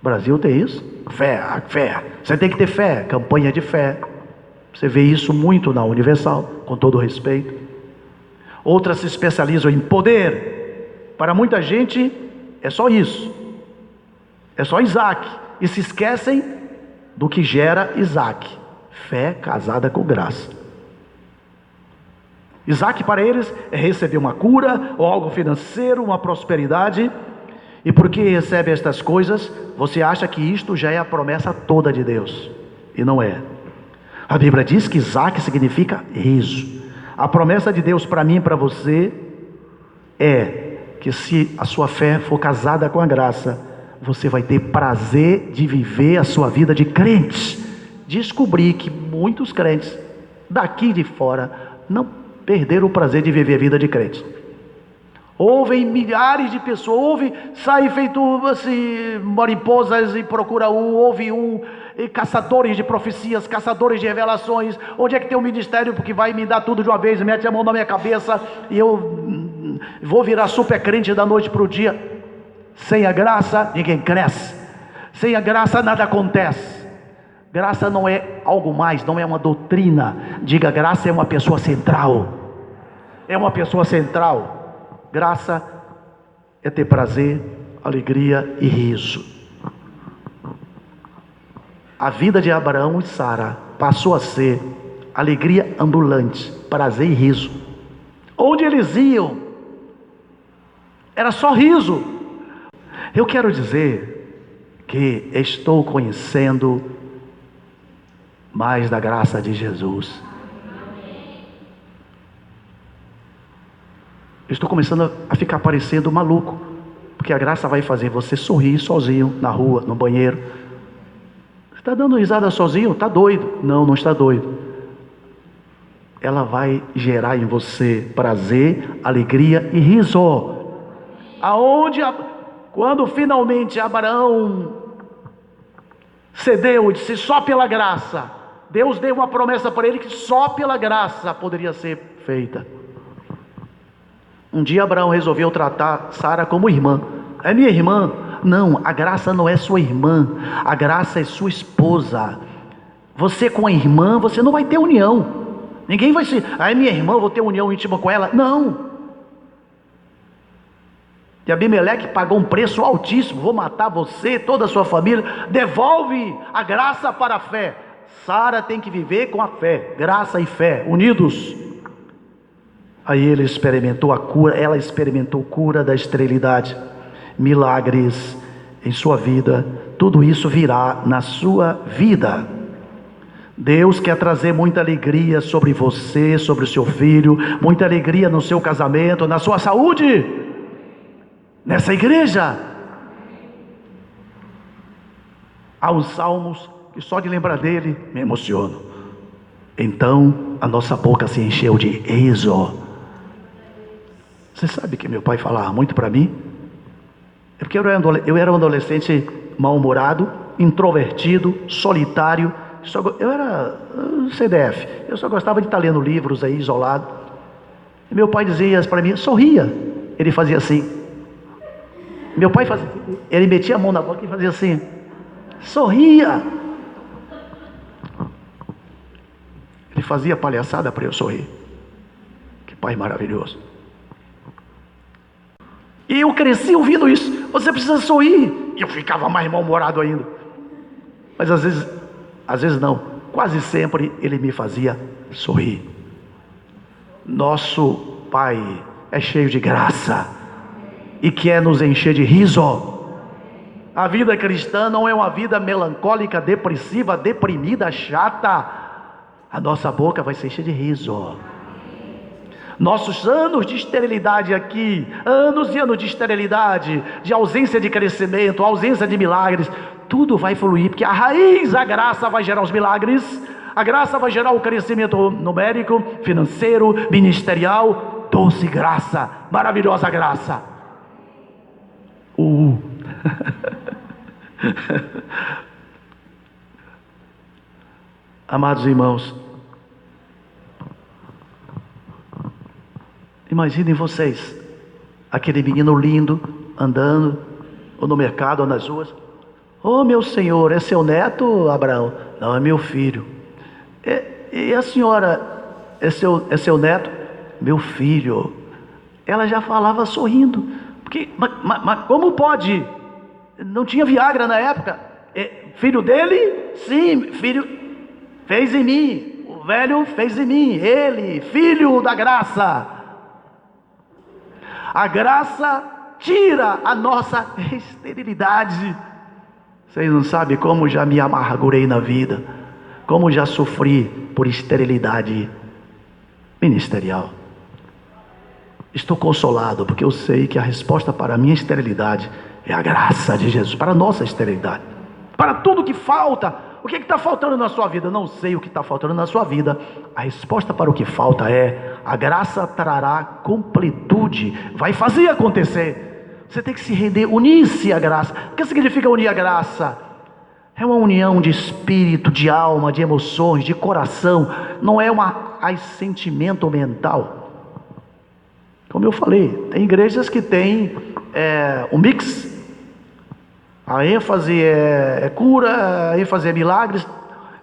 O Brasil tem isso, fé, você tem que ter fé, campanha de fé. Você vê isso muito na Universal, com todo respeito. Outras se especializam em poder. Para muita gente é só isso, é só Isaac, e se esquecem do que gera Isaac: fé casada com graça. Isaac para eles é receber uma cura, ou algo financeiro, uma prosperidade. E porque recebe estas coisas, você acha que isto já é a promessa toda de Deus, e não é. A Bíblia diz que Isaac significa riso. A promessa de Deus para mim e para você é que se a sua fé for casada com a graça, você vai ter prazer de viver a sua vida de crente. Descobri que muitos crentes daqui de fora não perderam o prazer de viver a vida de crente. Ouvem milhares de pessoas, sai feito assim, mariposas e procura ouve caçadores de profecias, caçadores de revelações. Onde é que tem um ministério porque vai me dar tudo de uma vez, mete a mão na minha cabeça e eu vou virar super crente da noite para o dia? Sem a graça ninguém cresce, sem a graça nada acontece. Graça não é algo mais, não é uma doutrina. Diga: graça é uma pessoa central. É uma pessoa central. Graça é ter prazer, alegria e riso. A vida de Abraão e Sara passou a ser alegria ambulante, prazer e riso. Onde eles iam, era só riso. Eu quero dizer que estou conhecendo mais da graça de Jesus. Estou começando a ficar parecendo maluco, porque a graça vai fazer você sorrir sozinho na rua, no banheiro. Você está dando risada sozinho? Está doido? Não, não está doido. Ela vai gerar em você prazer, alegria e riso. Quando finalmente Abraão cedeu e disse: só pela graça, Deus deu uma promessa para ele que só pela graça poderia ser feita. Um dia Abraão resolveu tratar Sara como irmã. É minha irmã? Não, a graça não é sua irmã, a graça é sua esposa. Você com a irmã, você não vai ter união. Ninguém vai se, é minha irmã, vou ter união íntima com ela. Não. E Abimeleque pagou um preço altíssimo: vou matar você, toda a sua família. Devolve a graça para a fé. Sara tem que viver com a fé, graça e fé unidos. Aí ele experimentou a cura, ela experimentou cura da esterilidade, milagres em sua vida. Tudo isso virá na sua vida. Deus quer trazer muita alegria sobre você, sobre o seu filho, muita alegria no seu casamento, na sua saúde, nessa igreja. Há uns salmos que só de lembrar dele me emociono. Então a nossa boca se encheu de riso. Você sabe que meu pai falava muito para mim? É porque eu era um adolescente mal-humorado, introvertido, solitário. Eu era CDF, eu só gostava de estar lendo livros aí, isolado. E meu pai dizia para mim: sorria. Ele fazia assim. Meu pai fazia, ele metia a mão na boca e fazia assim: sorria. Ele fazia palhaçada para eu sorrir. Que pai maravilhoso. E eu cresci ouvindo isso: você precisa sorrir. E eu ficava mais mal-humorado ainda. Mas às vezes às vezes não, quase sempre ele me fazia sorrir. Nosso Pai é cheio de graça e quer nos encher de riso. A vida cristã não é uma vida melancólica, depressiva, deprimida, chata. A nossa boca vai ser cheia de riso. Nossos anos de esterilidade aqui, anos e anos de esterilidade, de ausência de crescimento, ausência de milagres, tudo vai fluir, porque a raiz, a graça vai gerar os milagres, a graça vai gerar o crescimento numérico, financeiro, ministerial, doce graça, maravilhosa graça. Amados irmãos, imaginem vocês, aquele menino lindo, andando, ou no mercado, ou nas ruas. Oh, meu senhor, é seu neto, Abraão? Não, é meu filho. E a senhora, é seu neto? Meu filho. Ela já falava sorrindo, porque, mas como pode? Não tinha Viagra na época. Filho dele? Sim, filho, fez em mim, o velho fez em mim, ele, filho da graça. A graça tira a nossa esterilidade. Vocês não sabem como já me amargurei na vida, como já sofri por esterilidade ministerial. Estou consolado, porque eu sei que a resposta para a minha esterilidade é a graça de Jesus, para a nossa esterilidade, para tudo que falta. O que está faltando na sua vida? Não sei o que está faltando na sua vida. A resposta para o que falta é: a graça trará completude, vai fazer acontecer. Você tem que se render, unir-se à graça. O que significa unir a graça? É uma união de espírito, de alma, de emoções, de coração. Não é assentimento mental. Como eu falei, tem igrejas que tem um mix. A ênfase é cura, a ênfase é milagres,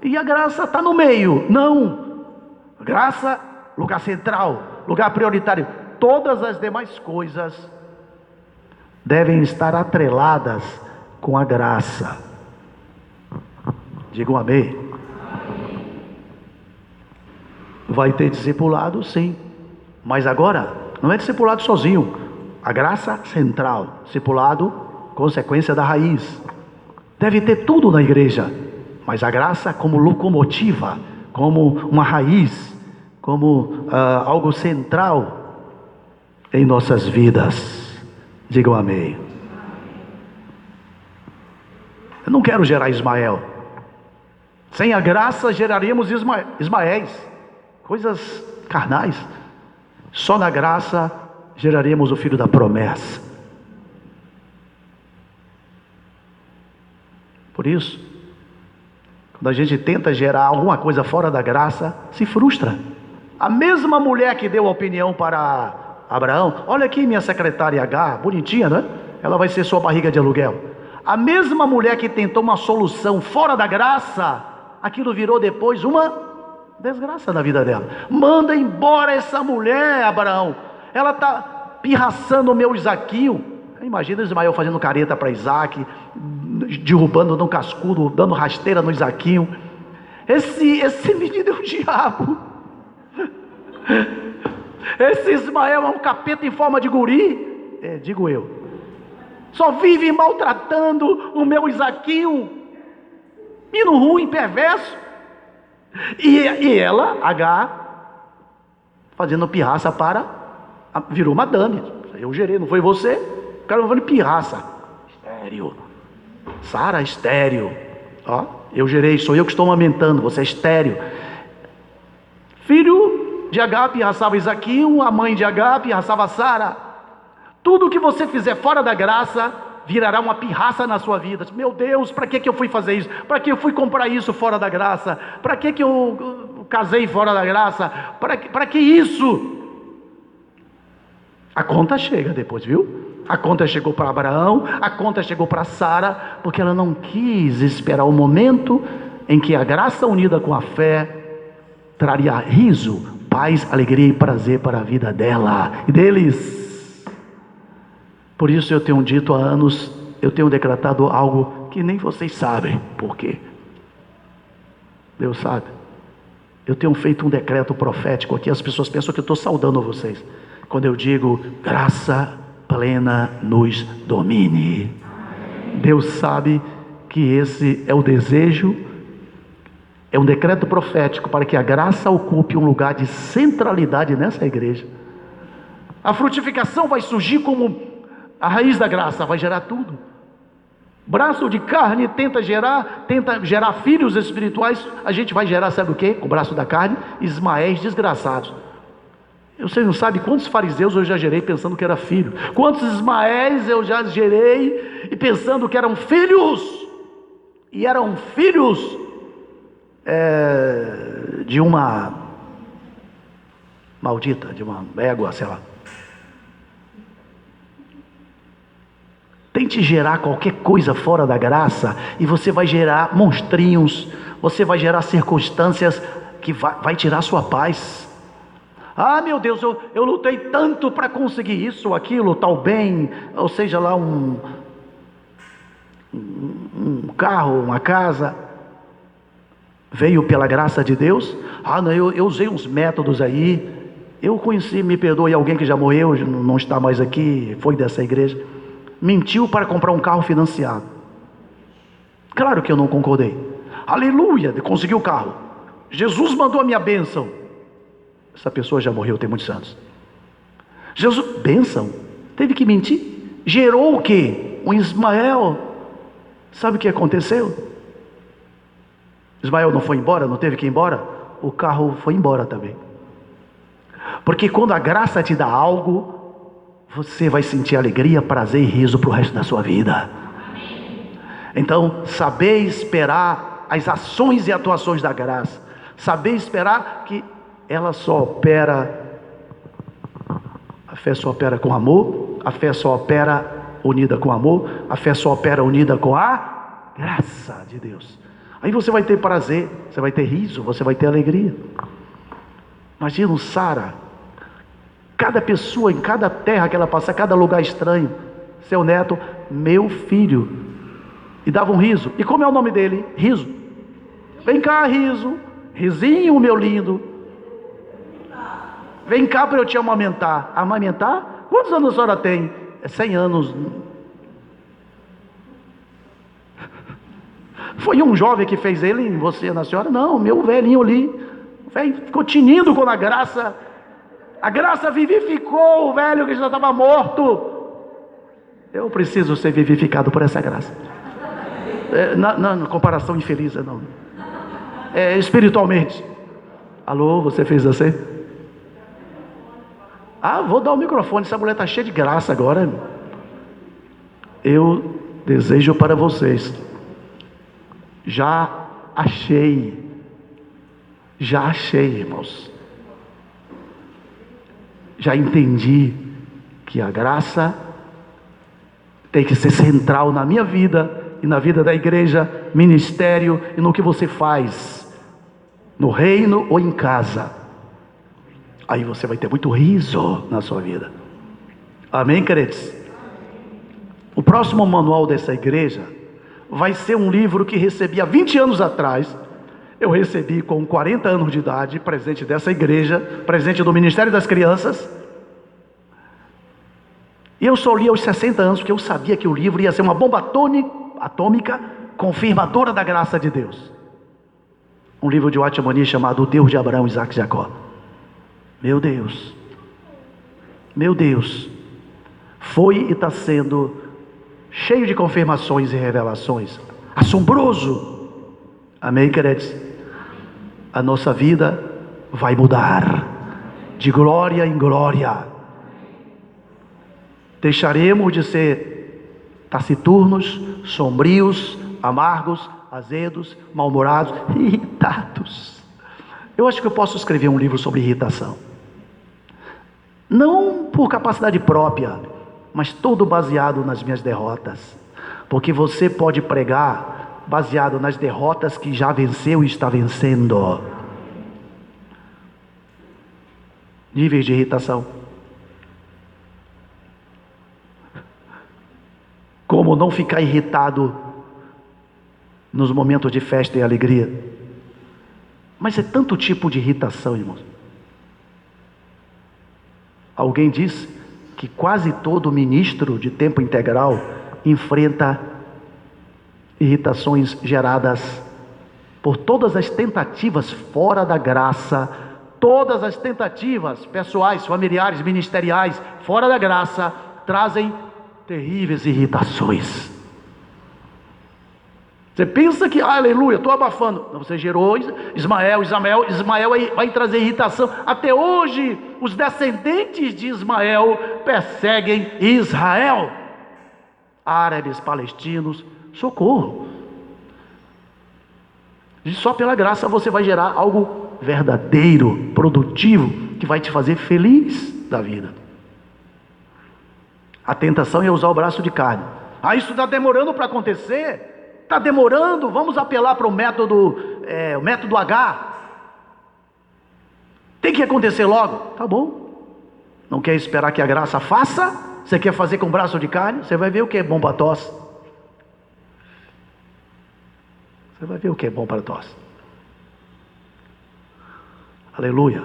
e a graça está no meio. Não, graça, lugar central, lugar prioritário. Todas as demais coisas devem estar atreladas com a graça. Digam amém. Vai ter discipulado, sim, mas agora não é discipulado sozinho. A graça central, discipulado, consequência da raiz. Deve ter tudo na igreja, mas a graça como locomotiva, como uma raiz, como algo central em nossas vidas. Digam amém. Eu não quero gerar Ismael. Sem a graça geraríamos Ismaéis, coisas carnais. Só na graça geraremos o filho da promessa. Por isso, quando a gente tenta gerar alguma coisa fora da graça, se frustra. A mesma mulher que deu a opinião para Abraão: olha aqui minha secretária H, bonitinha, né? Ela vai ser sua barriga de aluguel. A mesma mulher que tentou uma solução fora da graça, aquilo virou depois uma desgraça na vida dela. Manda embora essa mulher, Abraão. Ela está pirraçando o meu Isaquinho. Imagina Ismael fazendo careta para Isaac, derrubando no cascudo, dando rasteira no Isaquinho. Esse menino é o diabo. Esse Ismael é um capeta em forma de guri. Digo eu. Só vive maltratando o meu Isaquinho. Menino ruim, perverso. E ela, H, fazendo pirraça virou madame. Eu gerei, não foi você? O cara falando pirraça. Estéreo. Sara, estéreo. Ó, eu gerei, sou eu que estou amamentando, você é estéreo. Filho de H pirraçava Isaquinho, a mãe de H pirraçava Sara. Tudo que você fizer fora da graça virará uma pirraça na sua vida. Meu Deus, para que eu fui fazer isso? Para que eu fui comprar isso fora da graça? Para que eu casei fora da graça? Para que isso? A conta chega depois, viu? A conta chegou para Abraão, a conta chegou para Sara, porque ela não quis esperar o momento em que a graça unida com a fé traria riso, paz, alegria e prazer para a vida dela e deles. Por isso eu tenho dito há anos, eu tenho decretado algo que nem vocês sabem por quê. Deus sabe. Eu tenho feito um decreto profético aqui, as pessoas pensam que eu estou saudando vocês. Quando eu digo, graça plena nos domine. Deus sabe que esse é o desejo, é um decreto profético para que a graça ocupe um lugar de centralidade nessa igreja. A frutificação vai surgir como a raiz da graça, vai gerar tudo. Braço de carne tenta gerar filhos espirituais. A gente vai gerar, sabe o que? Com o braço da carne, Ismaéis desgraçados. Você não sabe quantos fariseus eu já gerei pensando que era filho, quantos Ismaéis eu já gerei e pensando que eram filhos, e eram filhos de uma maldita, de uma égua, sei lá. Tente gerar qualquer coisa fora da graça e você vai gerar monstrinhos, você vai gerar circunstâncias que vai tirar a sua paz. Ah, meu Deus, eu lutei tanto para conseguir isso, aquilo, tal bem, ou seja lá um carro, uma casa, veio pela graça de Deus. Ah, não, eu usei uns métodos aí, eu conheci, me perdoe, alguém que já morreu, não está mais aqui, foi dessa igreja, mentiu para comprar um carro financiado. Claro que eu não concordei. Aleluia, conseguiu o carro. Jesus mandou a minha bênção. Essa pessoa já morreu tem muitos anos. Jesus, bênção, teve que mentir. Gerou o quê? Um Ismael. Sabe o que aconteceu? Ismael não foi embora, não teve que ir embora. O carro foi embora também. Porque quando a graça te dá algo, você vai sentir alegria, prazer e riso para o resto da sua vida. Então, saber esperar as ações e atuações da graça, saber esperar que ela só opera, a fé só opera com amor, a fé só opera unida com amor, a fé só opera unida com a graça de Deus. Aí você vai ter prazer, você vai ter riso, você vai ter alegria. Imagina o Sara, cada pessoa em cada terra que ela passa, cada lugar estranho, seu neto, meu filho, e dava um riso. E como é o nome dele? Riso. Vem cá, riso, risinho, meu lindo. Vem cá para eu te amamentar. Amamentar? Quantos anos a senhora tem? 100 anos. Foi um jovem que fez ele em você, na senhora? Não, meu velhinho ali. O velho ficou tinindo quando a graça vivificou o velho que já estava morto. Eu preciso ser vivificado por essa graça. Na comparação infeliz, não. Espiritualmente. Alô, você fez assim? Ah, vou dar o microfone, essa mulher está cheia de graça agora. Eu desejo para vocês, já achei, irmãos, já entendi que a graça tem que ser central na minha vida e na vida da igreja, ministério e no que você faz, no reino ou em casa. Aí você vai ter muito riso na sua vida. Amém, queridos? O próximo manual dessa igreja vai ser um livro que recebi há 20 anos atrás. Eu recebi com 40 anos de idade, presente dessa igreja, presente do Ministério das Crianças. E eu só li aos 60 anos, porque eu sabia que o livro ia ser uma bomba atômica, confirmadora da graça de Deus. Um livro de Watchman chamado O Deus de Abraão, Isaac e Jacó. Meu Deus, foi e está sendo cheio de confirmações e revelações, assombroso. Amém, queridos? A nossa vida vai mudar, de glória em glória. Deixaremos de ser taciturnos, sombrios, amargos, azedos, mal-humorados, irritados. Eu acho que eu posso escrever um livro sobre irritação. Não por capacidade própria, mas todo baseado nas minhas derrotas. Porque você pode pregar baseado nas derrotas que já venceu e está vencendo. Níveis de irritação. Como não ficar irritado nos momentos de festa e alegria? Mas é tanto tipo de irritação, irmãos. Alguém disse que quase todo ministro de tempo integral enfrenta irritações geradas por todas as tentativas fora da graça, todas as tentativas pessoais, familiares, ministeriais, fora da graça, trazem terríveis irritações. Você pensa que, aleluia, estou abafando. Não, você gerou Ismael vai trazer irritação. Até hoje, os descendentes de Ismael perseguem Israel. Árabes, palestinos, socorro. E só pela graça você vai gerar algo verdadeiro, produtivo, que vai te fazer feliz da vida. A tentação é usar o braço de carne. Isso está demorando para acontecer. Está demorando, vamos apelar para o método H. Tem que acontecer logo. Tá bom. Não quer esperar que a graça faça? Você quer fazer com o braço de carne? Você vai ver o que é bom para a tosse. Você vai ver o que é bom para a tosse. Aleluia.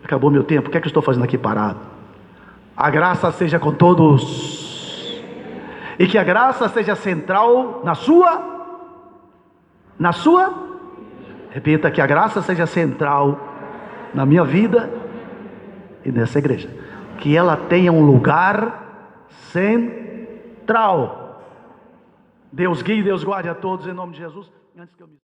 Acabou meu tempo. O que é que eu estou fazendo aqui parado? A graça seja com todos. E que a graça seja central na sua. Repita, que a graça seja central na minha vida e nessa igreja. Que ela tenha um lugar central. Deus guie e Deus guarde a todos em nome de Jesus. Antes que eu me